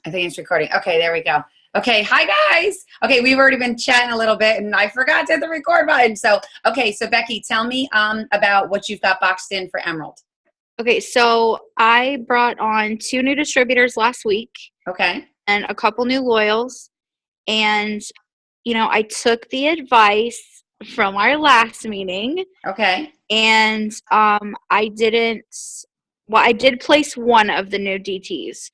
I think it's recording. Okay, there we go. Okay, hi guys. Okay, we've already been chatting a little bit and I forgot to hit the record button. So, okay, so Becky, tell me about what you've got boxed in for Emerald. Okay, so I brought on 2 new distributors last week Okay. and a couple new loyals. And, I took the advice from our last meeting Okay. and I did place one of the new DTs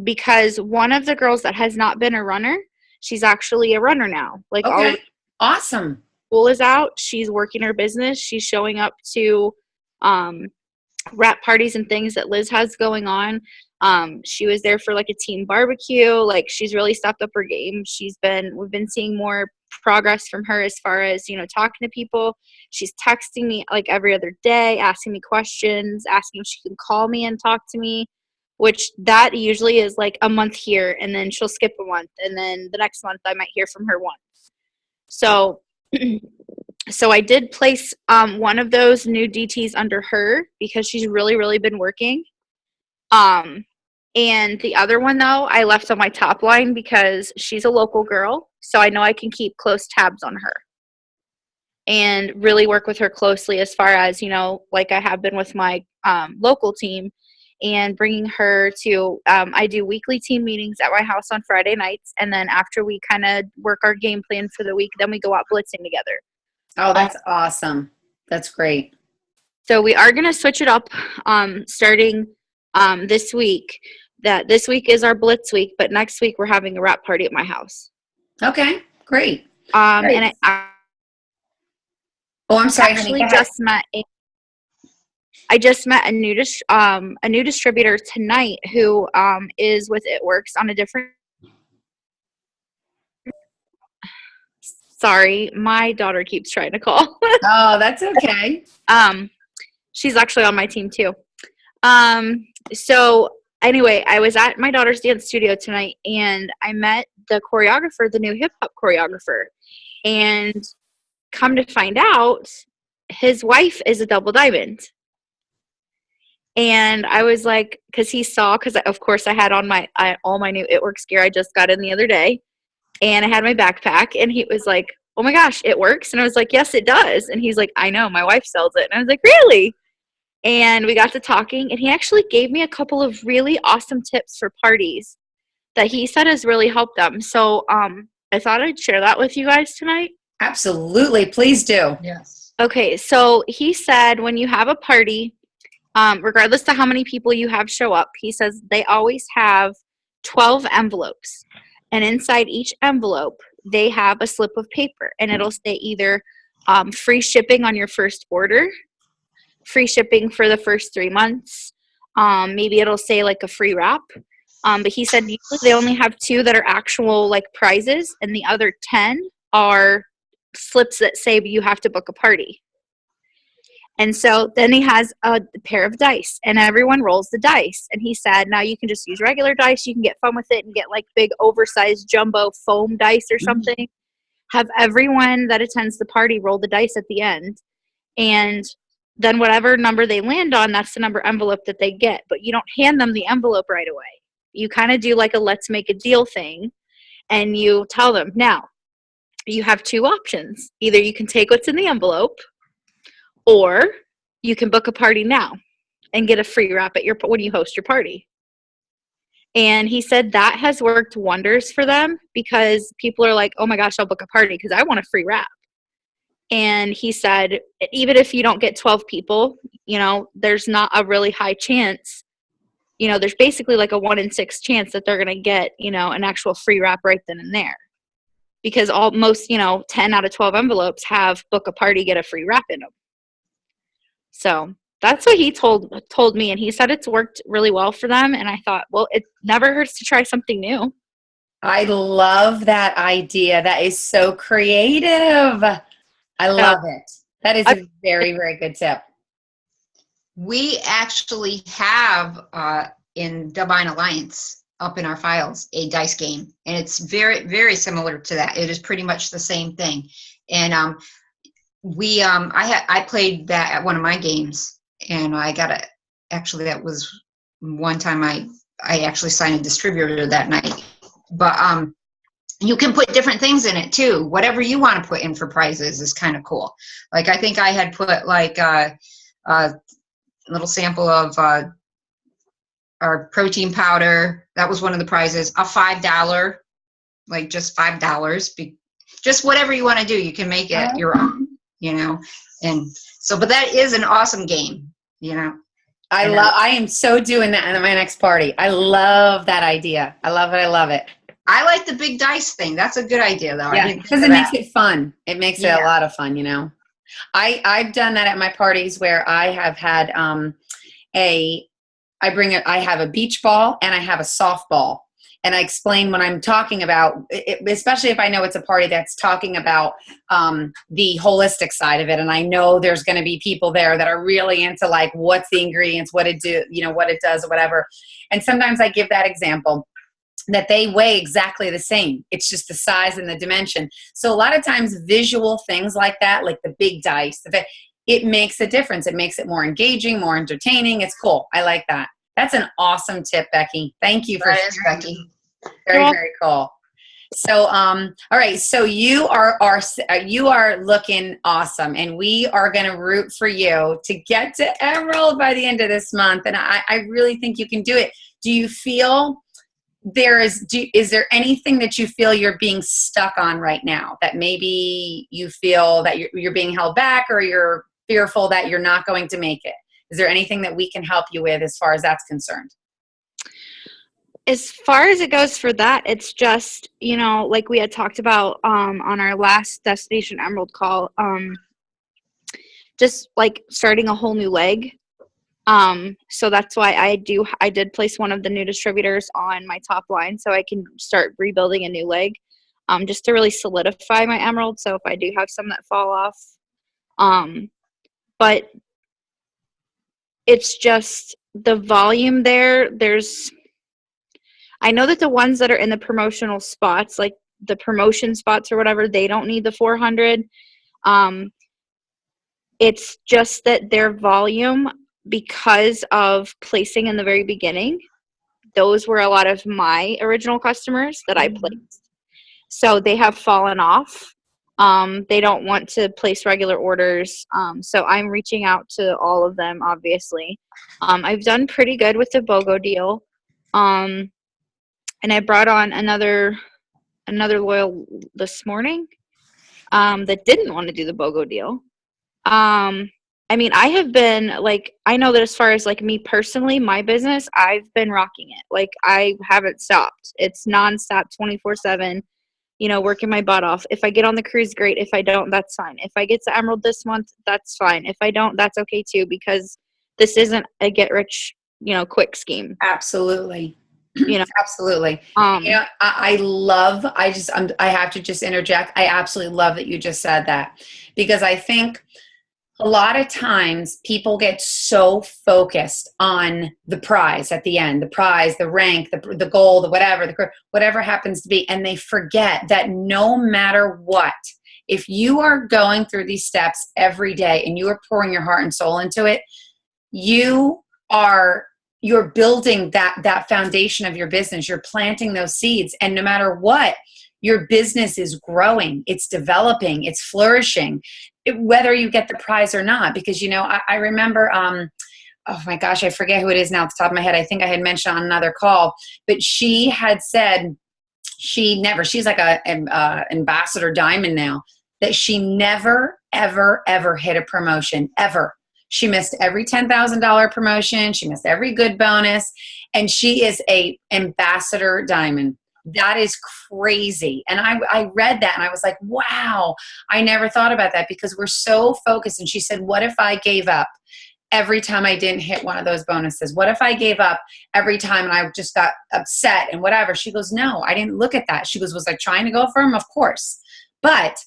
because one of the girls that has not been a runner, she's actually a runner now. Like all Okay. Awesome. school is out, she's working her business, she's showing up to wrap parties and things that Liz has going on. She was there for like a team barbecue. Like she's really stepped up her game. We've been seeing more progress from her as far as, talking to people. She's texting me like every other day, asking me questions, asking if she can call me and talk to me, which that usually is like a month here and then she'll skip a month and then the next month I might hear from her once. So So I did place one of those new DTs under her because she's really, really been working. And the other one, though, I left on my top line because she's a local girl, so I know I can keep close tabs on her and really work with her closely as far as, like I have been with my local team and bringing her to I do weekly team meetings at my house on Friday nights, and then after we kind of work our game plan for the week, then we go out blitzing together. Oh, that's awesome. That's great. So we are going to switch it up starting this week. This week is our Blitz week, but next week we're having a wrap party at my house. Okay, great. Great. And I'm sorry, actually honey, I just met a new distributor tonight who is with It Works on a different. Sorry, my daughter keeps trying to call. Oh, that's okay. She's actually on my team too. So anyway, I was at my daughter's dance studio tonight and I met the choreographer, the new hip hop choreographer. And come to find out, his wife is a double diamond. And I was like, because of course I had on all my new It Works gear I just got in the other day. And I had my backpack and he was like, oh my gosh, it works? And I was like, yes, it does. And he's like, I know, my wife sells it. And I was like, really? And we got to talking and he actually gave me a couple of really awesome tips for parties that he said has really helped them. So I thought I'd share that with you guys tonight. Absolutely. Please do. Yes. Okay, so he said when you have a party, regardless to how many people you have show up, he says they always have 12 envelopes. And inside each envelope, they have a slip of paper. And it'll say either free shipping on your first order, free shipping for the first 3 months. Maybe it'll say like a free wrap. But he said usually they only have 2 that are actual like prizes. And the other 10 are slips that say you have to book a party. And so then he has a pair of dice and everyone rolls the dice. And he said, now you can just use regular dice. You can get fun with it and get like big oversized jumbo foam dice or something. Have everyone that attends the party roll the dice at the end. And then whatever number they land on, that's the number envelope that they get. But you don't hand them the envelope right away. You kind of do like a let's make a deal thing. And you tell them, now, you have 2 options. Either you can take what's in the envelope, or you can book a party now and get a free wrap when you host your party. And he said that has worked wonders for them because people are like, oh my gosh, I'll book a party because I want a free wrap. And he said, even if you don't get 12 people, there's not a really high chance. There's basically like a 1 in 6 chance that they're going to get, an actual free wrap right then and there. Because most 10 out of 12 envelopes have book a party, get a free wrap in them. So that's what he told me, and he said it's worked really well for them. And I thought, well, it never hurts to try something new. I love that idea. That is so creative. I love it. That is a very, very good tip. We actually have in Divine Alliance up in our files a dice game, and it's very, very similar to that. It is pretty much the same thing. And I played that at one of my games, and I got actually that was one time I actually signed a distributor that night. But you can put different things in it too. Whatever you want to put in for prizes is kind of cool. Like I think I had put like a little sample of our protein powder. That was one of the prizes. A $5, like just $5. Just whatever you want to do, you can make it your own, you know. And so, but that is an awesome game, you know. I am so doing that at my next party. I love that idea. I love it. I love it. I like the big dice thing. That's a good idea, though. Yeah, because it makes it fun. It makes it a lot of fun, you know. I've done that at my parties where I have had I have a beach ball and I have a softball. And I explain when I'm talking about it, especially if I know it's a party that's talking about the holistic side of it. And I know there's going to be people there that are really into like, what's the ingredients, what it do, you know, what it does or whatever. And sometimes I give that example that they weigh exactly the same. It's just the size and the dimension. So a lot of times visual things like that, like the big dice, it makes a difference. It makes it more engaging, more entertaining. It's cool. I like that. That's an awesome tip, Becky. Thank you for sharing. Becky. Very, very cool. So, all right. So you are looking awesome, and we are going to root for you to get to Emerald by the end of this month. And I really think you can do it. Do you feel is there anything that you feel you're being stuck on right now that maybe you feel that you're being held back, or you're fearful that you're not going to make it? Is there anything that we can help you with as far as that's concerned? As far as it goes for that, it's just, you know, like we had talked about on our last Destination Emerald call, just like starting a whole new leg. So that's why I did place one of the new distributors on my top line so I can start rebuilding a new leg, just to really solidify my Emerald. So if I do have some that fall off, but it's just the volume there. I know that the ones that are in the promotional spots, like the promotion spots or whatever, they don't need the 400. It's just that their volume, because of placing in the very beginning, those were a lot of my original customers that I placed. So they have fallen off. They don't want to place regular orders. So I'm reaching out to all of them, obviously. I've done pretty good with the BOGO deal. And I brought on another loyal this morning that didn't want to do the BOGO deal. I mean, I have been, like, I know that as far as, like, me personally, my business, I've been rocking it. Like, I haven't stopped. It's nonstop, 24/7, you know, working my butt off. If I get on the cruise, great. If I don't, that's fine. If I get to Emerald this month, that's fine. If I don't, that's okay, too, because this isn't a get-rich, you know, quick scheme. Absolutely. You know, absolutely. You know, I have to just interject. I absolutely love that you just said that, because I think a lot of times people get so focused on the prize at the end, the prize, the rank, the goal, the whatever happens to be. And they forget that no matter what, if you are going through these steps every day and you are pouring your heart and soul into it, you're building that foundation of your business. You're planting those seeds. And no matter what, your business is growing, it's developing, it's flourishing, whether you get the prize or not. Because, you know, I remember, oh my gosh, I forget who it is now off the top of my head. I think I had mentioned on another call, but she had said she's like an ambassador diamond now, that she never, ever, ever hit a promotion, ever. She missed every $10,000 promotion. She missed every good bonus. And she is a ambassador diamond. That is crazy. And I read that and I was like, wow, I never thought about that, because we're so focused. And she said, what if I gave up every time I didn't hit one of those bonuses? What if I gave up every time and I just got upset and whatever? She goes, no, I didn't look at that. She goes, was I trying to go for them? Of course. But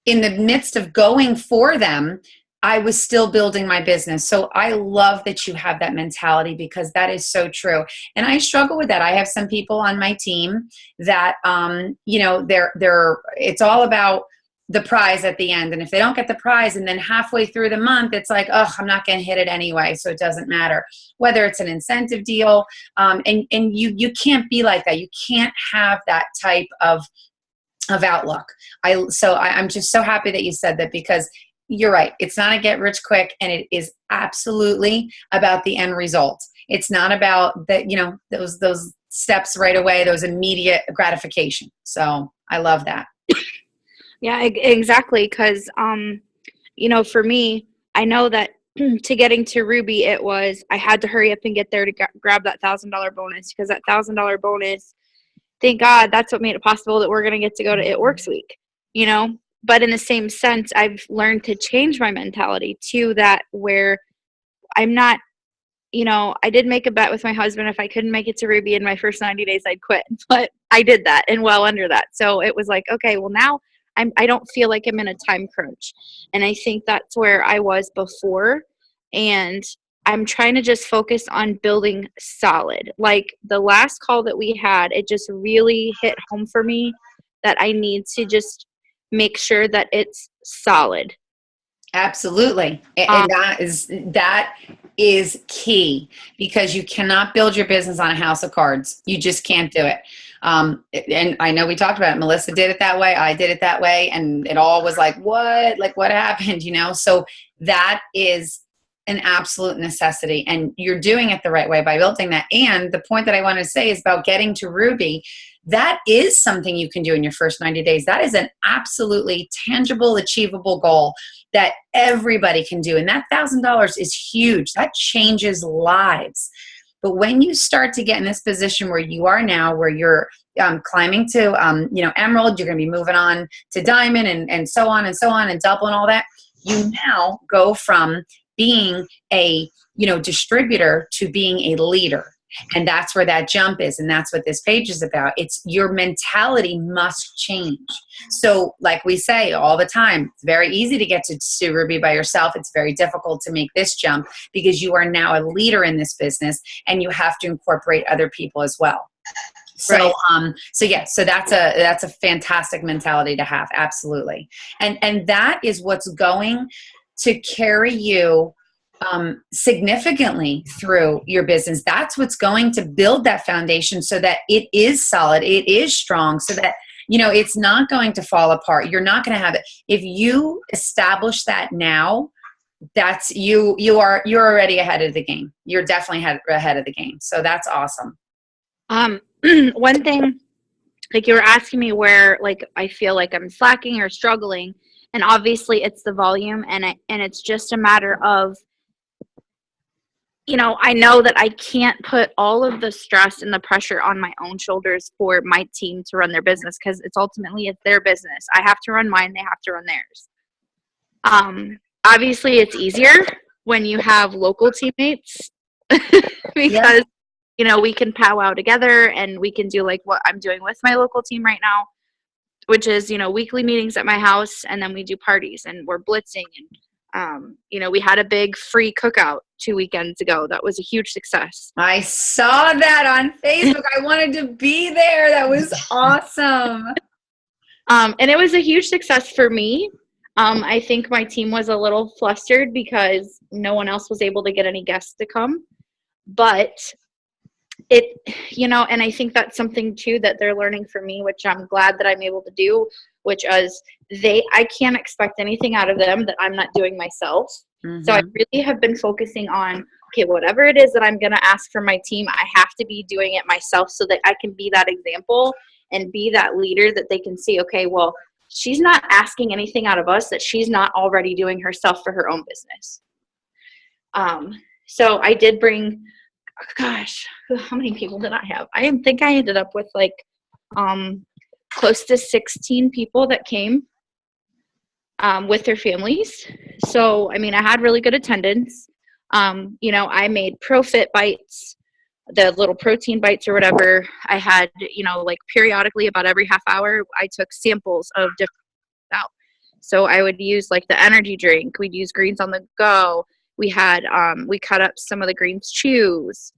in the midst of going for them, I was still building my business. So I love that you have that mentality, because that is so true. And I struggle with that. I have some people on my team that, you know, it's all about the prize at the end. And if they don't get the prize, and then halfway through the month, it's like, oh, I'm not going to hit it anyway, so it doesn't matter. Whether it's an incentive deal, and you can't be like that. You can't have that type of outlook. I'm just so happy that you said that, because you're right. It's not a get rich quick, and it is absolutely about the end result. It's not about those steps right away, those immediate gratification. So I love that. Yeah, exactly. Because, for me, I know that to getting to Ruby, I had to hurry up and get there to grab that $1,000 bonus, because that $1,000 bonus, thank God, that's what made it possible that we're going to get to go to It Works Week, But in the same sense, I've learned to change my mentality to that, where I'm not, I did make a bet with my husband. If I couldn't make it to Ruby in my first 90 days, I'd quit. But I did that, and well under that. So it was like, okay, well, now I don't feel like I'm in a time crunch. And I think that's where I was before. And I'm trying to just focus on building solid. Like the last call that we had, it just really hit home for me that I need to just make sure that it's solid. Absolutely. And that is key, because you cannot build your business on a house of cards. You just can't do it. And I know we talked about it. Melissa did it that way. I did it that way. And it all was like, what? Like, what happened? So that is an absolute necessity. And you're doing it the right way by building that. And the point that I want to say is about getting to Ruby. That is something you can do in your first 90 days. That is an absolutely tangible, achievable goal that everybody can do. And that $1,000 is huge. That changes lives. But when you start to get in this position where you are now, where you're climbing to, Emerald, you're going to be moving on to Diamond, and so on and so on, and double and all that, you now go from being a, distributor to being a leader. And that's where that jump is. And that's what this page is about. It's your mentality must change. So like we say all the time, it's very easy to get to Ruby by yourself. It's very difficult to make this jump, because you are now a leader in this business, and you have to incorporate other people as well. So, right. So that's a fantastic mentality to have. Absolutely. And that is what's going to carry you significantly through your business. That's what's going to build that foundation so that it is solid, it is strong, so that it's not going to fall apart. You're not going to have it. If you establish that now, that's you're already ahead of the game. You're definitely ahead of the game. So that's awesome. One thing, like you were asking me where like I feel like I'm slacking or struggling, and obviously it's the volume, and it's just a matter of, I know that I can't put all of the stress and the pressure on my own shoulders for my team to run their business, because it's their business. I have to run mine. They have to run theirs. Obviously it's easier when you have local teammates because, we can powwow together, and we can do like what I'm doing with my local team right now, which is, weekly meetings at my house, and then we do parties, and we're blitzing, and we had a big free cookout 2 weekends ago. That was a huge success. I saw that on Facebook. I wanted to be there. That was awesome. And it was a huge success for me. I think my team was a little flustered because no one else was able to get any guests to come. But and I think that's something too that they're learning from me, which I'm glad that I'm able to do, which is I can't expect anything out of them that I'm not doing myself. Mm-hmm. So I really have been focusing on, okay, whatever it is that I'm going to ask from my team, I have to be doing it myself so that I can be that example and be that leader that they can see, okay, well, she's not asking anything out of us that she's not already doing herself for her own business. So I did bring, gosh, how many people did I have? I think I ended up with like close to 16 people that came with their families. So, I mean, I had really good attendance. I made ProFit bites, the little protein bites or whatever. I had, like periodically about every half hour, I took samples of different out. So I would use like the energy drink. We'd use Greens on the Go. We had, we cut up some of the Greens Chews,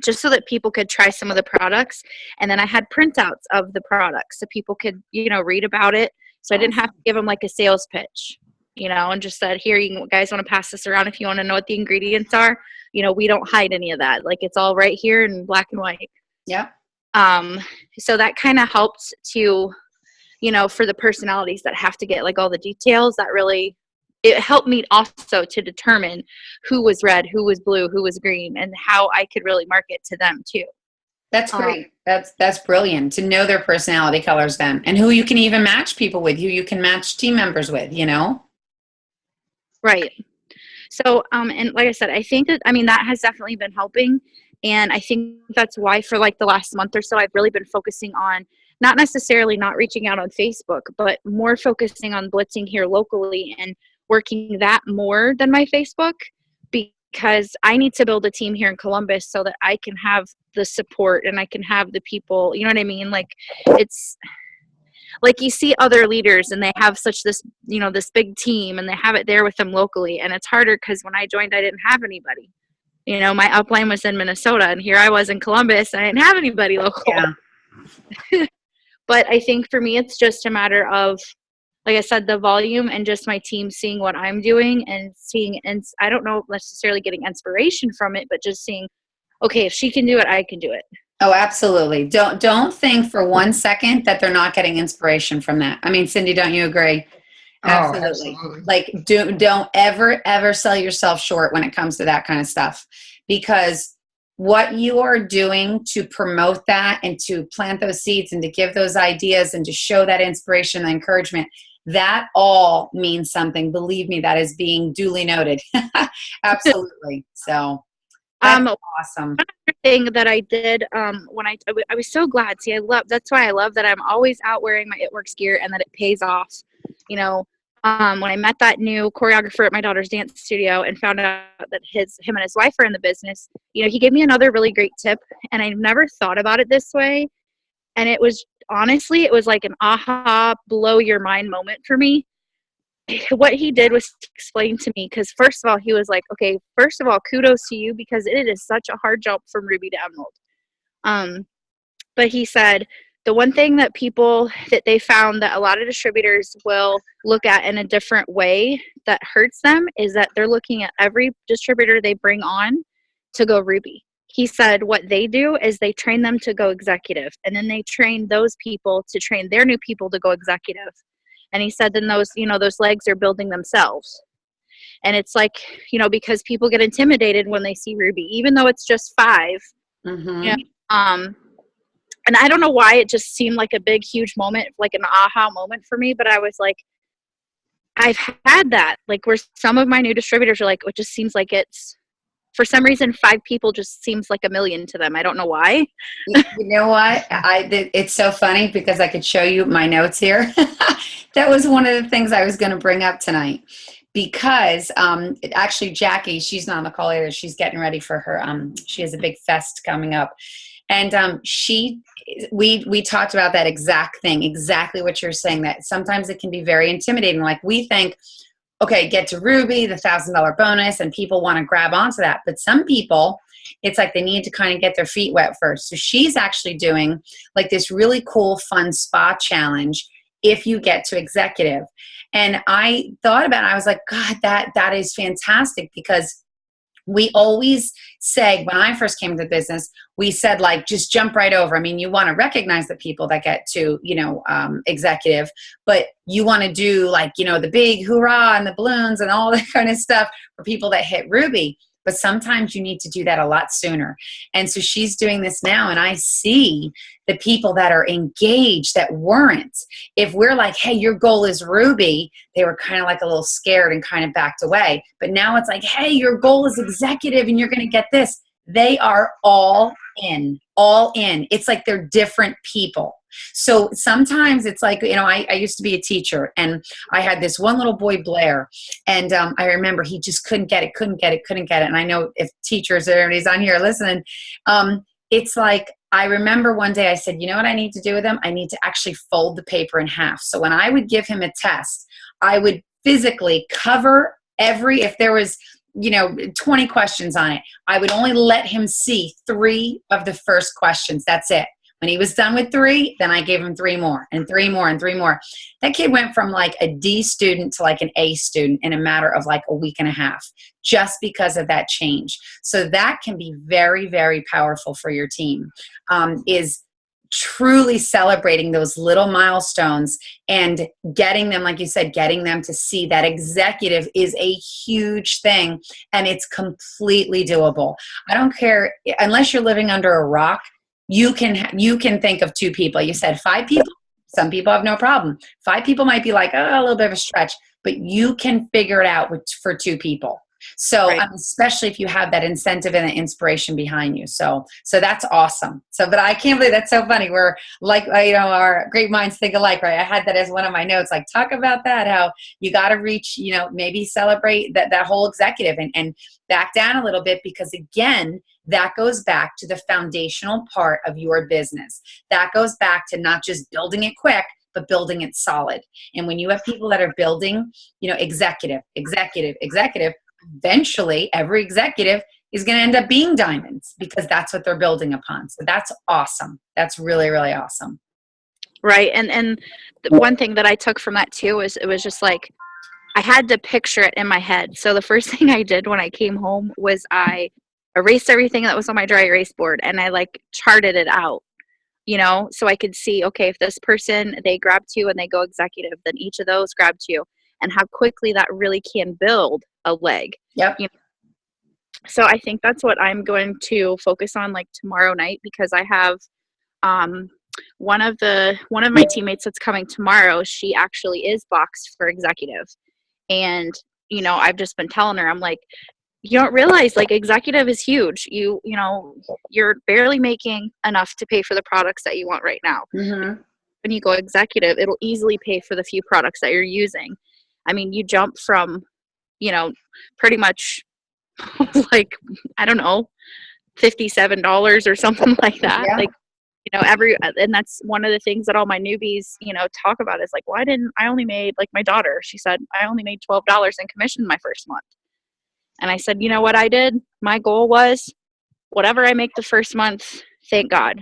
just so that people could try some of the products. And then I had printouts of the products so people could, read about it. So I didn't have to give them like a sales pitch, and just said, here, you guys want to pass this around if you want to know what the ingredients are. We don't hide any of that. Like, it's all right here in black and white. Yeah. So that kind of helped to, for the personalities that have to get like all the details, that really, it helped me also to determine who was red, who was blue, who was green, and how I could really market to them too. That's great. That's brilliant to know their personality colors then, and who you can even match people with, who you can match team members with, Right. So, and like I said, I think that has definitely been helping. And I think that's why for like the last month or so, I've really been focusing on not necessarily not reaching out on Facebook, but more focusing on blitzing here locally and working that more than my Facebook, because I need to build a team here in Columbus so that I can have the support and I can have the people, you know what I mean? Like, it's like you see other leaders and they have such this, this big team, and they have it there with them locally. And it's harder because when I joined, I didn't have anybody. My upline was in Minnesota, and here I was in Columbus, and I didn't have anybody local. Yeah. But I think for me, it's just a matter of, like I said, the volume and just my team seeing what I'm doing and seeing, and I don't know necessarily getting inspiration from it, but just seeing, okay, if she can do it, I can do it. Oh, absolutely. Don't think for 1 second that they're not getting inspiration from that. I mean, Cindy, don't you agree? Absolutely. Like, don't ever sell yourself short when it comes to that kind of stuff, because what you are doing to promote that and to plant those seeds and to give those ideas and to show that inspiration and encouragement, that all means something. Believe me, that is being duly noted. Absolutely. So that's awesome. One other thing that I did when I was so glad. See, that's why I love that I'm always out wearing my It Works gear and that it pays off. When I met that new choreographer at my daughter's dance studio and found out that him and his wife are in the business, he gave me another really great tip, and I never thought about it this way. And it was like an aha, blow your mind moment for me. What he did was explain to me, because first of all, he was like, okay, first of all, kudos to you, because it is such a hard jump from ruby to emerald. But he said, the one thing that they found that a lot of distributors will look at in a different way that hurts them is that they're looking at every distributor they bring on to go ruby. He said what they do is they train them to go executive, and then they train those people to train their new people to go executive. And he said then those legs are building themselves. And it's like, because people get intimidated when they see ruby, even though it's just 5. Mm-hmm. And I don't know why it just seemed like a big, huge moment, like an aha moment for me. But I was like, I've had that, like, where some of my new distributors are like, it just seems like it's, for some reason, 5 people just seems like a million to them. I don't know why. You know what? It's so funny because I could show you my notes here. That was one of the things I was going to bring up tonight. Because actually, Jackie, she's not on the call either. She's getting ready for her. She has a big fest coming up. And we talked about that exact thing, exactly what you're saying, that sometimes it can be very intimidating. Like, we think, okay, get to Ruby, the $1,000 bonus, and people want to grab onto that. But some people, it's like they need to kind of get their feet wet first. So she's actually doing like this really cool, fun spa challenge if you get to executive. And I thought about it. I was like, God, that is fantastic, because we always say, when I first came to the business, we said, like, just jump right over. I mean, you want to recognize the people that get to, executive, but you want to do, like, the big hoorah and the balloons and all that kind of stuff for people that hit Ruby. But sometimes you need to do that a lot sooner. And so she's doing this now, and I see the people that are engaged that weren't. If we're like, hey, your goal is Ruby, they were kind of like a little scared and kind of backed away. But now it's like, hey, your goal is executive and you're going to get this. They are all in. It's like they're different people. So sometimes it's like, I used to be a teacher, and I had this one little boy, Blair, and I remember he just couldn't get it. And I know if teachers or everybody's on here listening, it's like, I remember one day I said, you know what I need to do with him? I need to actually fold the paper in half. So when I would give him a test, I would physically cover if there was 20 questions on it, I would only let him see 3 of the first questions. That's it. When he was done with 3, then I gave him 3 more and 3 more and 3 more. That kid went from like a D student to like an A student in a matter of like a week and a half, just because of that change. So that can be very, very powerful for your team, is truly celebrating those little milestones and getting them, like you said, getting them to see that executive is a huge thing and it's completely doable. I don't care, unless you're living under a rock, you can think of 2 people. You said 5 people. Some people have no problem. 5 people might be like, oh, a little bit of a stretch, but you can figure it out for 2 people. So Right. especially if you have that incentive and the inspiration behind you. So that's awesome. So, but I can't believe that's so funny. We're like, our great minds think alike, right? I had that as one of my notes, like talk about that, how you got to reach, maybe celebrate that whole executive and back down a little bit, because again, that goes back to the foundational part of your business. That goes back to not just building it quick, but building it solid. And when you have people that are building, executive, eventually every executive is going to end up being diamonds, because that's what they're building upon. So that's awesome. That's really, really awesome. Right. And the one thing that I took from that too is it was just like, I had to picture it in my head. So the first thing I did when I came home was I erased everything that was on my dry erase board and I like charted it out, so I could see, okay, if this person, they grab 2 and they go executive, then each of those grab 2, and how quickly that really can build a leg. Yep. So I think that's what I'm going to focus on like tomorrow night, because I have one of my teammates that's coming tomorrow. She actually is boxed for executive. And, I've just been telling her, I'm like, you don't realize like executive is huge. You're barely making enough to pay for the products that you want right now. Mm-hmm. When you go executive, it'll easily pay for the few products that you're using. I mean, you jump from, pretty much like, I don't know, $57 or something like that. Yeah. Like, and that's one of the things that all my newbies, talk about is like, why didn't I only made, like my daughter, she said, I only made $12 in commission my first month. And I said, you know what I did? My goal was whatever I make the first month, thank God.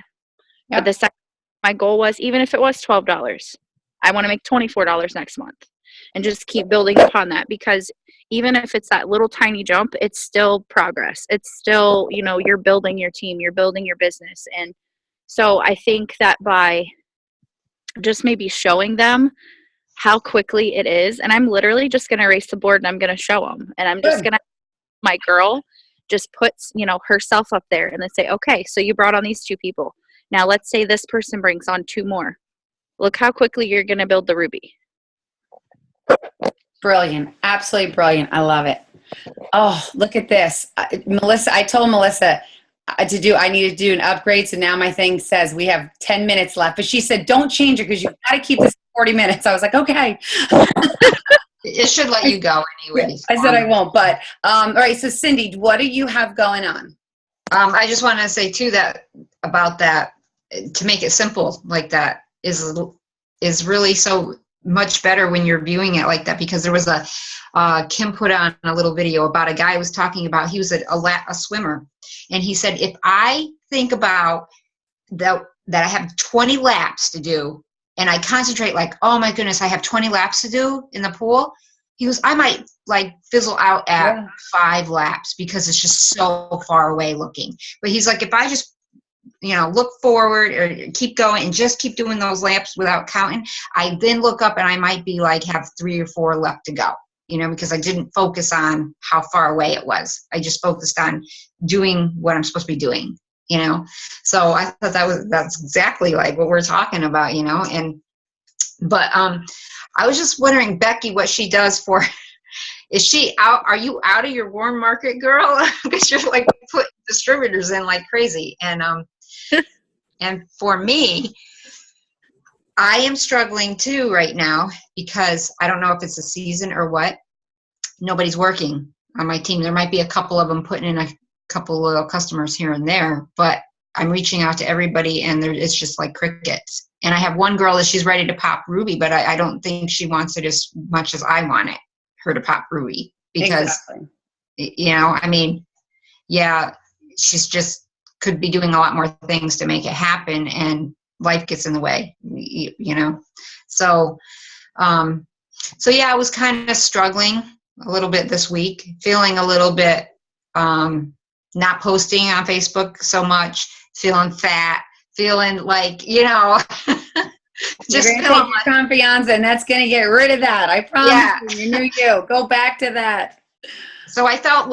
Yep. But the second, my goal was, even if it was $12, I want to make $24 next month, and just keep building upon that, because even if it's that little tiny jump, it's still progress. It's still, you're building your team, you're building your business. And so I think that by just maybe showing them how quickly it is, and I'm literally just going to erase the board and I'm going to show them, and I'm just going to, my girl just puts, herself up there and then say, okay, so you brought on these 2 people. Now let's say this person brings on 2 more. Look how quickly you're going to build the ruby. Brilliant. Absolutely brilliant. I love it. Oh, look at this. Melissa, I told Melissa I need to do an upgrade. So now my thing says we have 10 minutes left, but she said, don't change it because you've got to keep this 40 minutes. I was like, okay. It should let you go anyway. I said I won't, but all right. So Cindy, what do you have going on? I just want to say too that about that, to make it simple like that is really so much better when you're viewing it like that, because there was Kim put on a little video about a guy who was talking about, he was a swimmer, and he said, if I think about that I have 20 laps to do, and I concentrate like, oh my goodness, I have 20 laps to do in the pool, he goes, I might like fizzle out at 5 laps because it's just so far away looking. But he's like, if I just, look forward or keep going and just keep doing those laps without counting, I then look up and I might be like, have 3 or 4 left to go, because I didn't focus on how far away it was. I just focused on doing what I'm supposed to be doing. So I thought that's exactly like what we're talking about, but I was just wondering, Becky, what she does for, is she out, are you out of your warm market, girl? Because you're like putting distributors in like crazy. And for me, I am struggling too right now, because I don't know if it's a season or what. Nobody's working on my team. There might be a couple of them putting in a couple little customers here and there, but I'm reaching out to everybody and it's just like crickets. And I have one girl that she's ready to pop Ruby, but I don't think she wants it as much as I want her to pop Ruby, because, Exactly. she's just could be doing a lot more things to make it happen, and life gets in the way, you know. So yeah, I was kind of struggling a little bit this week, feeling a little bit not posting on Facebook so much, feeling fat, feeling like, you know, just you're gonna take your Confianza, and that's gonna get rid of that. I promise you, your new you. Go back to that. So I felt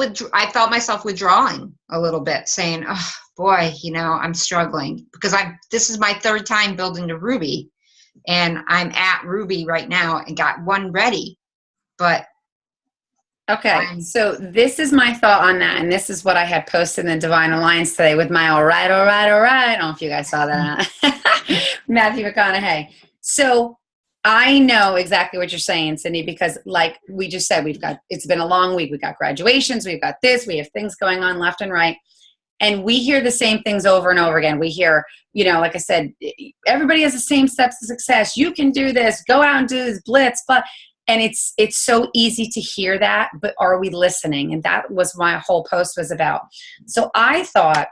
myself withdrawing a little bit, saying, "Oh boy, you know, I'm struggling because this is my third time building the Ruby, and I'm at Ruby right now and got one ready, but." Okay, so this is my thought on that, and this is what I had posted in the Divine Alliance today with my all right. I don't know if you guys saw that. Matthew McConaughey. So I know exactly what you're saying, Cindy, because like we just said, it's been a long week. We've got graduations, we've got this, we have things going on left and right. And we hear the same things over and over again. We hear, you know, like I said, everybody has the same steps to success. You can do this, go out and do this blitz, and it's so easy to hear that, but are we listening? And that was my whole post was about. So I thought,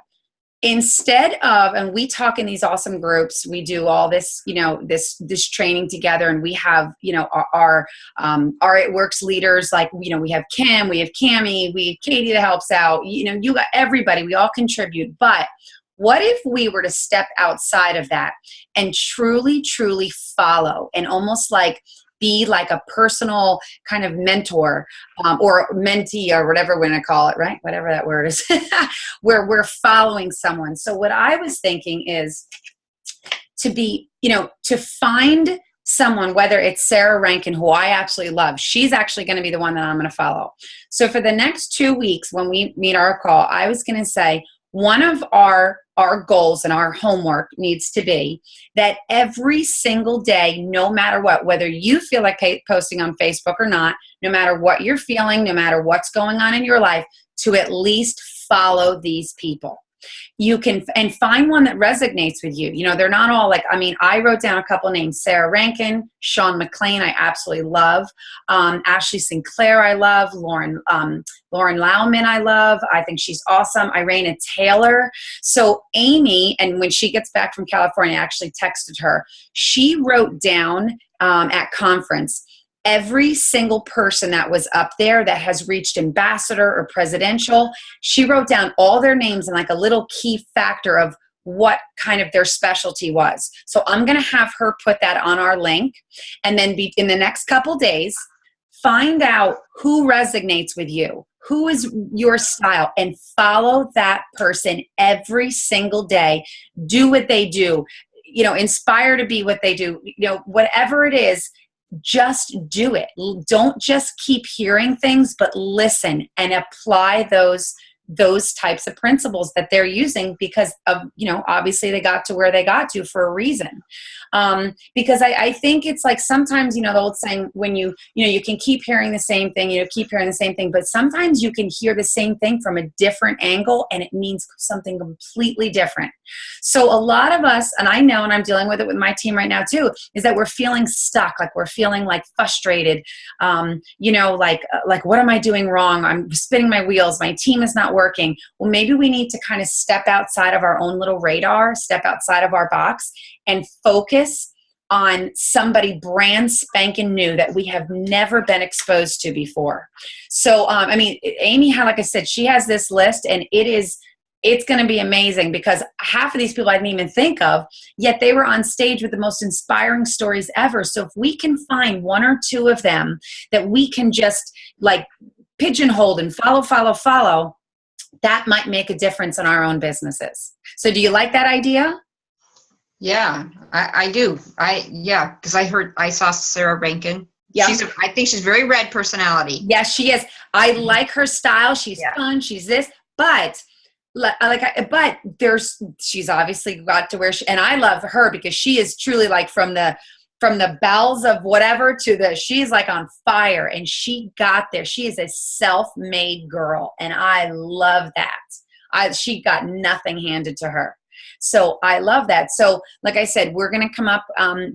instead of, and we talk in these awesome groups, we do all this, you know, this training together, and we have, you know, our It Works leaders, like, you know, we have Kim, we have Cammie, we have Katie that helps out, you know, you got everybody, we all contribute. But what if we were to step outside of that and truly, truly follow, and almost like be like a personal kind of mentor or mentee or whatever we're going to call it, right? Whatever that word is, where we're following someone. So what I was thinking is to be, you know, to find someone, whether it's Sarah Rankin, who I absolutely love. She's actually going to be the one that I'm going to follow. So for the next 2 weeks, when we meet our call, I was going to say, one of our goals and our homework needs to be that every single day, no matter what, whether you feel like posting on Facebook or not, no matter what you're feeling, no matter what's going on in your life, to at least follow these people. You can, and find one that resonates with you. You know, they're not all like, I mean, I wrote down a couple names: Sarah Rankin, Sean McLean, I absolutely love. Ashley Sinclair, I love. Lauren Lauman, I love. I think she's awesome. Irena Taylor. So Amy, and when she gets back from California, I actually texted her. She wrote down at conference, every single person that was up there that has reached ambassador or presidential, she wrote down all their names and like a little key factor of what kind of their specialty was. So I'm going to have her put that on our link, and then in the next couple days, find out who resonates with you, who is your style, and follow that person every single day. Do what they do, you know, inspire to be what they do, you know, whatever it is. Just do it. Don't just keep hearing things, but listen and apply those types of principles that they're using, because of, you know, obviously they got to where they got to for a reason. Because I think it's like sometimes, you know, the old saying, when you can keep hearing the same thing, keep hearing the same thing, but sometimes you can hear the same thing from a different angle and it means something completely different. So a lot of us, and I know, and I'm dealing with it with my team right now too, is that we're feeling stuck, like we're feeling like frustrated, you know, like what am I doing wrong? I'm spinning my wheels. My team is not working. Well, maybe we need to kind of step outside of our own little radar, step outside of our box, and focus on somebody brand spanking new that we have never been exposed to before. So, I mean, Amy, like I said, she has this list, and it's going to be amazing, because half of these people I didn't even think of, yet they were on stage with the most inspiring stories ever. So if we can find one or two of them that we can just like pigeonhole and follow, that might make a difference in our own businesses. So do you like that idea? Yeah, I do. Because I saw Sarah Rankin. Yeah. I think she's very red personality. Yes, she is. I like her style. She's fun. She's this, but she's obviously got to where and I love her because she is truly like from the bells of whatever to she's like on fire, and she got there. She is a self-made girl, and I love that. She got nothing handed to her. So I love that. So like I said, we're going to come up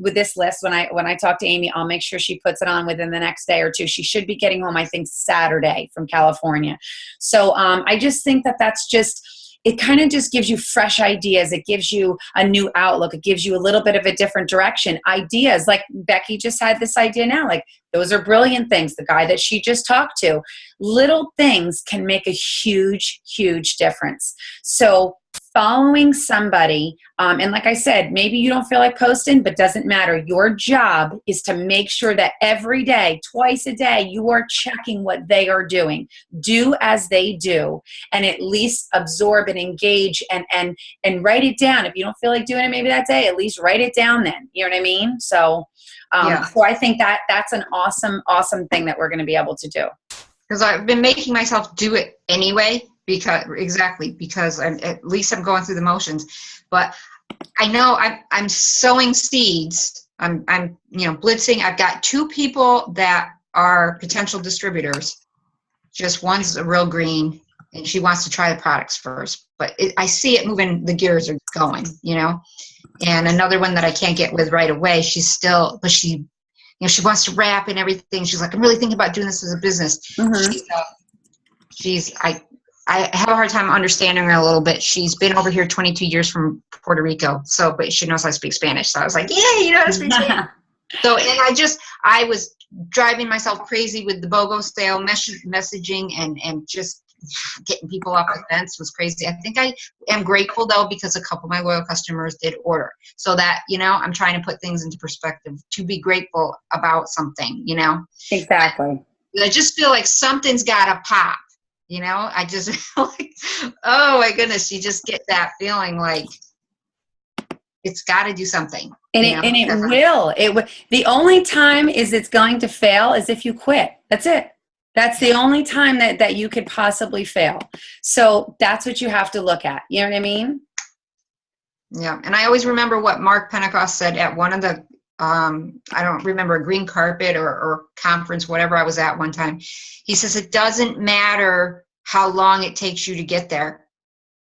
with this list. When I talk to Amy, I'll make sure she puts it on within the next day or two. She should be getting home, I think, Saturday from California. So I just think that's just, it kind of just gives you fresh ideas. It gives you a new outlook. It gives you a little bit of a different direction. Ideas, like Becky just had this idea now, like those are brilliant things. The guy that she just talked to, little things can make a huge, huge difference. So following somebody, and like I said, maybe you don't feel like posting, but doesn't matter. Your job is to make sure that every day, twice a day, you are checking what they are doing. Do as they do, and at least absorb and engage and write it down. If you don't feel like doing it maybe that day, at least write it down then. You know what I mean? So, so I think that that's an awesome, awesome thing that we're going to be able to do. Because I've been making myself do it anyway. Because at least I'm going through the motions, but I know I'm sowing seeds. I'm blitzing. I've got 2 people that are potential distributors. Just one's a real green, and she wants to try the products first. But I see it moving. The gears are going, And another one that I can't get with right away. She's still, but she wants to wrap and everything. She's like, I'm really thinking about doing this as a business. Mm-hmm. I have a hard time understanding her a little bit. She's been over here 22 years from Puerto Rico, but she knows how to speak Spanish. So I was like, yeah, you know how to speak Spanish. So, and I was driving myself crazy with the BOGO sale messaging and just getting people off the fence was crazy. I think I am grateful though, because a couple of my loyal customers did order. So that, I'm trying to put things into perspective to be grateful about something, Exactly. I just feel like something's got to pop. I just feel like, oh my goodness, you just get that feeling like it's got to do something. And it will. The only time it's going to fail is if you quit. That's it. That's the only time that you could possibly fail. So that's what you have to look at. You know what I mean? Yeah. And I always remember what Mark Pentecost said at one of the I don't remember, a green carpet or conference, whatever I was at one time. He says, it doesn't matter how long it takes you to get there.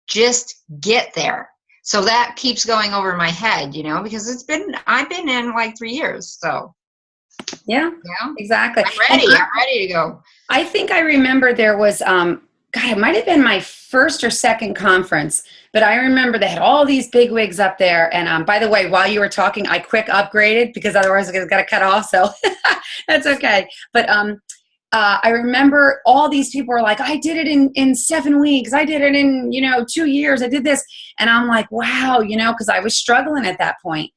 Just get there. So that keeps going over my head, because I've been in like 3 years. So yeah, exactly. I'm ready to go. I think I remember there was, it might have been my first or second conference, but I remember they had all these big wigs up there. And by the way, while you were talking, I quick upgraded because otherwise I was going to cut off. So that's okay. But I remember all these people were like, I did it in 7 weeks. I did it in, 2 years. I did this. And I'm like, wow, because I was struggling at that point.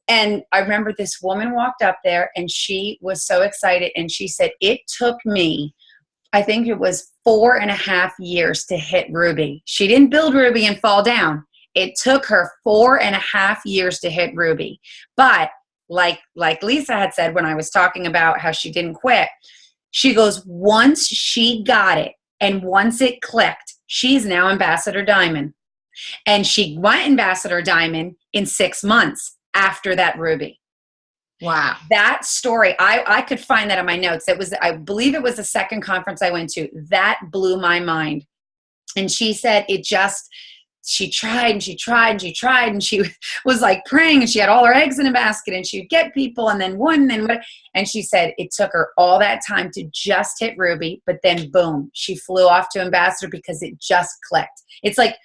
And I remember this woman walked up there and she was so excited. And she said, it took me, I think it was 4.5 years to hit Ruby. She didn't build Ruby and fall down. It took her 4.5 years to hit Ruby. But like Lisa had said when I was talking about how she didn't quit, she goes, once she got it and once it clicked, she's now Ambassador Diamond. And she went Ambassador Diamond in 6 months after that Ruby. Wow. That story, I could find that in my notes. I believe it was the second conference I went to. That blew my mind. And she said she tried and she tried and she tried and she was like praying and she had all her eggs in a basket and she'd get people and then one and then what. And she said it took her all that time to just hit Ruby, but then boom, she flew off to Ambassador because it just clicked. It's like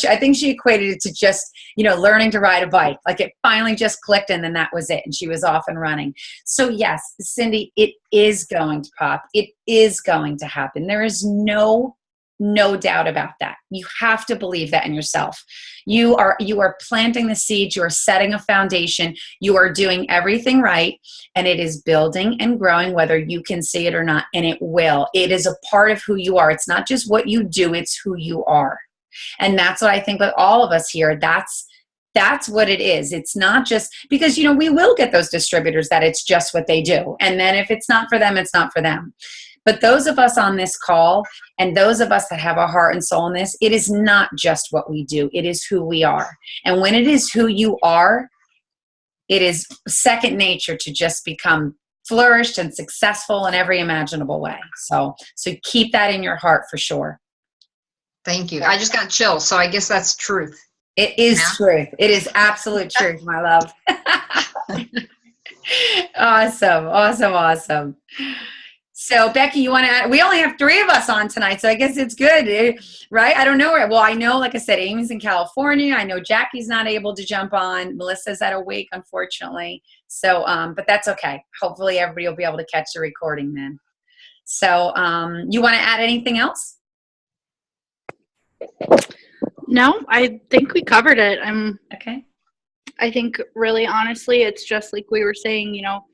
I think she equated it to just, learning to ride a bike. Like it finally just clicked and then that was it. And she was off and running. So yes, Cindy, it is going to pop. It is going to happen. There is no doubt about that. You have to believe that in yourself. You are planting the seeds. You are setting a foundation. You are doing everything right. And it is building and growing whether you can see it or not. And it will. It is a part of who you are. It's not just what you do. It's who you are. And that's what I think with all of us here. That's what it is. It's not just because, we will get those distributors that it's just what they do. And then if it's not for them, it's not for them. But those of us on this call and those of us that have a heart and soul in this, it is not just what we do. It is who we are. And when it is who you are, it is second nature to just become flourished and successful in every imaginable way. So keep that in your heart for sure. Thank you. I just got chills. So I guess that's truth. It is truth. It is absolute truth, my love. Awesome. So Becky, you want to add? We only have 3 of us on tonight, so I guess it's good, right? I don't know. Well, I know, like I said, Amy's in California. I know Jackie's not able to jump on. Melissa's at a wake, unfortunately. So, but that's okay. Hopefully everybody will be able to catch the recording then. So you want to add anything else? No, I think we covered it. Okay. I think really honestly, it's just like we were saying, you know,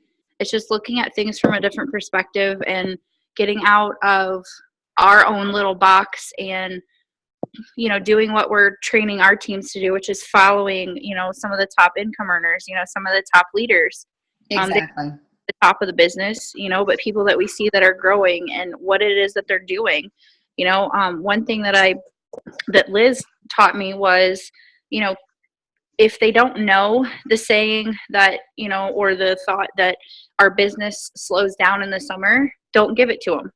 it's just looking at things from a different perspective and getting out of our own little box and, you know, doing what we're training our teams to do, which is following, you know, some of the top income earners, you know, some of the top leaders. Exactly. The top of the business, you know, but people that we see that are growing and what it is that they're doing. You know, one thing that Liz taught me was, you know, if they don't know the saying that, you know, or the thought that our business slows down in the summer, don't give it to them.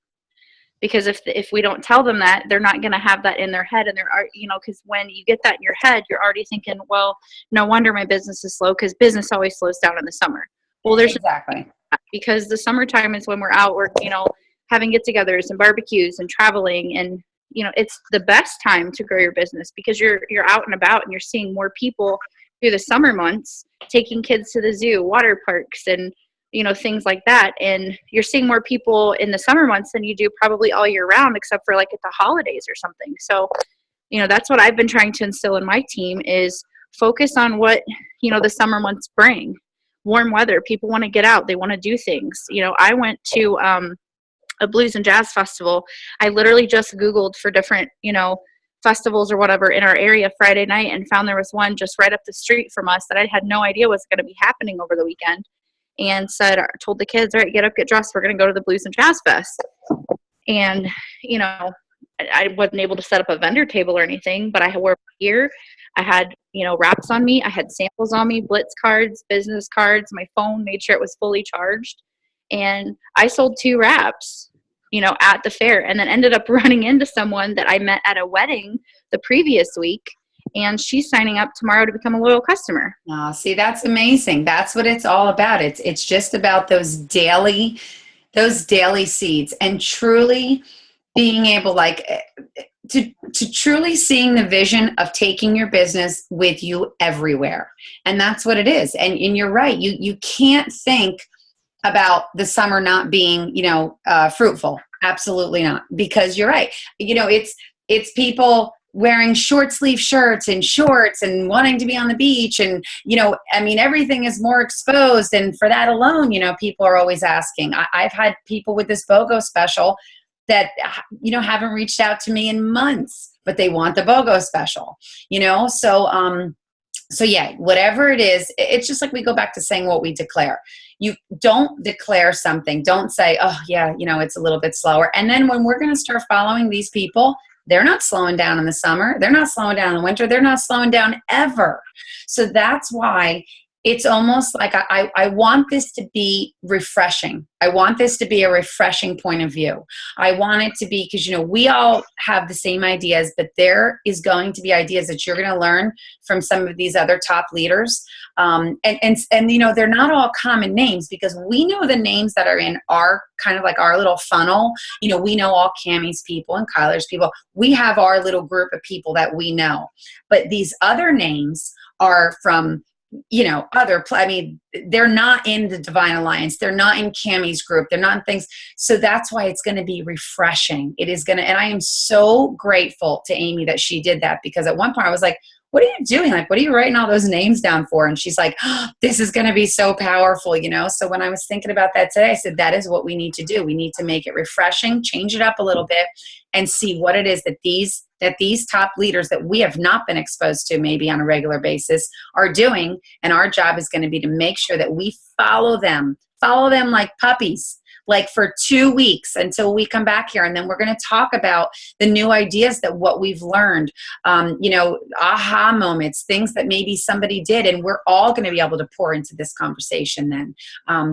Because if we don't tell them that, they're not going to have that in their head. And you know, because when you get that in your head, you're already thinking, well, no wonder my business is slow, because business always slows down in the summer. Well, there's exactly, because the summertime is when we're out, we're, you know, having get-togethers and barbecues and traveling, and you know, it's the best time to grow your business because you're out and about and you're seeing more people through the summer months, taking kids to the zoo, water parks, and you know, things like that. And you're seeing more people in the summer months than you do probably all year round, except for like at the holidays or something. So, you know, that's what I've been trying to instill in my team is focus on what, you know, the summer months bring. Warm weather, people want to get out, they want to do things. You know, I went to a blues and jazz festival. I literally just Googled for different, you know, festivals or whatever in our area Friday night and found there was one just right up the street from us that I had no idea was going to be happening over the weekend, and told the kids, all right, get up, get dressed, we're going to go to the Blues and Jazz Fest. And, you know, I wasn't able to set up a vendor table or anything, but I wore gear. I had, you know, wraps on me. I had samples on me, Blitz cards, business cards, my phone, made sure it was fully charged. And I sold 2 wraps, you know, at the fair, and then ended up running into someone that I met at a wedding the previous week. And she's signing up tomorrow to become a loyal customer. Oh, see, that's amazing. That's what it's all about. It's just about those daily seeds, and truly being able, like, to truly seeing the vision of taking your business with you everywhere. And that's what it is. And you're right. You can't think about the summer not being, you know, fruitful. Absolutely not. Because you're right. You know, it's people wearing short sleeve shirts and shorts and wanting to be on the beach. And, you know, I mean, everything is more exposed. And for that alone, you know, people are always asking. I've had people with this BOGO special that, you know, haven't reached out to me in months, but they want the BOGO special, you know? So yeah, whatever it is, it's just like we go back to saying what we declare. You don't declare something. Don't say, oh yeah, you know, it's a little bit slower. And then when we're going to start following these people, they're not slowing down in the summer. They're not slowing down in the winter. They're not slowing down ever. So that's why it's almost like I want this to be refreshing. I want this to be a refreshing point of view. I want it to be, because, you know, we all have the same ideas, but there is going to be ideas that you're going to learn from some of these other top leaders. And you know, they're not all common names, because we know the names that are in our kind of like our little funnel. You know, we know all Cammie's people and Kyler's people. We have our little group of people that we know. But these other names are from, you know, I mean, they're not in the Divine Alliance. They're not in Cammie's group. They're not in things. So that's why it's going to be refreshing. It is going to, and I am so grateful to Amy that she did that, because at one point I was like, what are you doing? Like, what are you writing all those names down for? And she's like, oh, this is going to be so powerful, you know? So when I was thinking about that today, I said, that is what we need to do. We need to make it refreshing, change it up a little bit, and see what it is that these top leaders that we have not been exposed to maybe on a regular basis are doing. And our job is going to be to make sure that we follow them like puppies, like for 2 weeks until we come back here. And then we're going to talk about the new ideas, that what we've learned, you know, aha moments, things that maybe somebody did. And we're all going to be able to pour into this conversation then.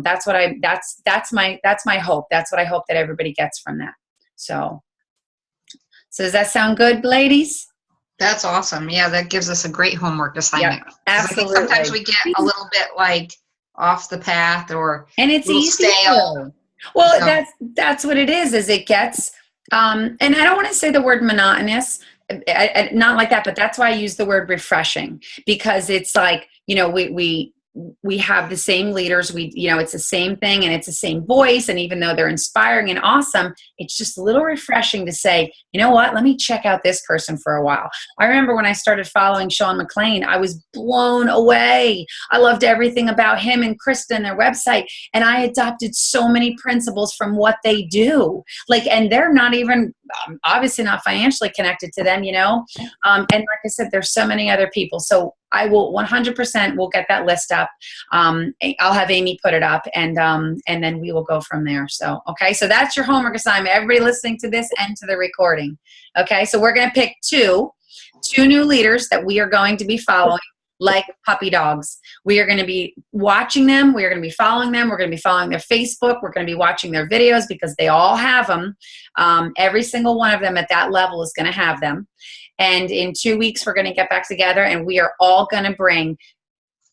That's my hope. That's what I hope that everybody gets from that. So does that sound good, ladies? That's awesome. Yeah, that gives us a great homework assignment. Yep, absolutely. I think sometimes we get a little bit like off the path, or and it's easy stale. Well, So- that's what it is it gets, and I don't want to say the word monotonous, not like that, but that's why I use the word refreshing, because it's like, we have the same leaders, it's the same thing and it's the same voice. And even though they're inspiring and awesome, it's just a little refreshing to say, you know what, let me check out this person for a while. I remember when I started following Sean McLean, I was blown away. I loved everything about him and Krista and their website. And I adopted so many principles from what they do. And they're not even, obviously not financially connected to them, and like I said, there's so many other people. So I will 100% we'll get that list up. I'll have Amy put it up, and then we will go from there. So, okay. So that's your homework assignment. Everybody listening to this and to the recording. Okay. So we're going to pick two new leaders that we are going to be following like puppy dogs. We are going to be watching them. We are going to be following them. We're going to be following their Facebook. We're going to be watching their videos because they all have them. Every single one of them at that level is going to have them. And in 2 weeks, we're going to get back together and we are all going to bring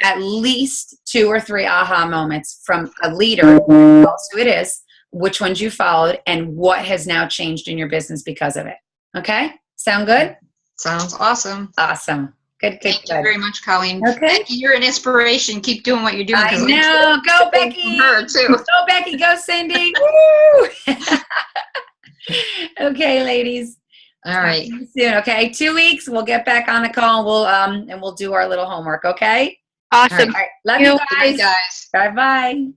at least 2 or 3 aha moments from a leader, who it is, which ones you followed, and what has now changed in your business because of it. Okay? Sound good? Sounds awesome. Awesome. Good. Thank you very much, Colleen. Okay. Becky, you're an inspiration. Keep doing what you're doing. I know. Go, Becky. Her too. Go, Becky. Go, Cindy. Woo! Okay, ladies. All right. See you soon. Okay. 2 weeks. We'll get back on the call and we'll do our little homework. Okay. Awesome. All right. Love you Good night, guys. guys. Bye bye.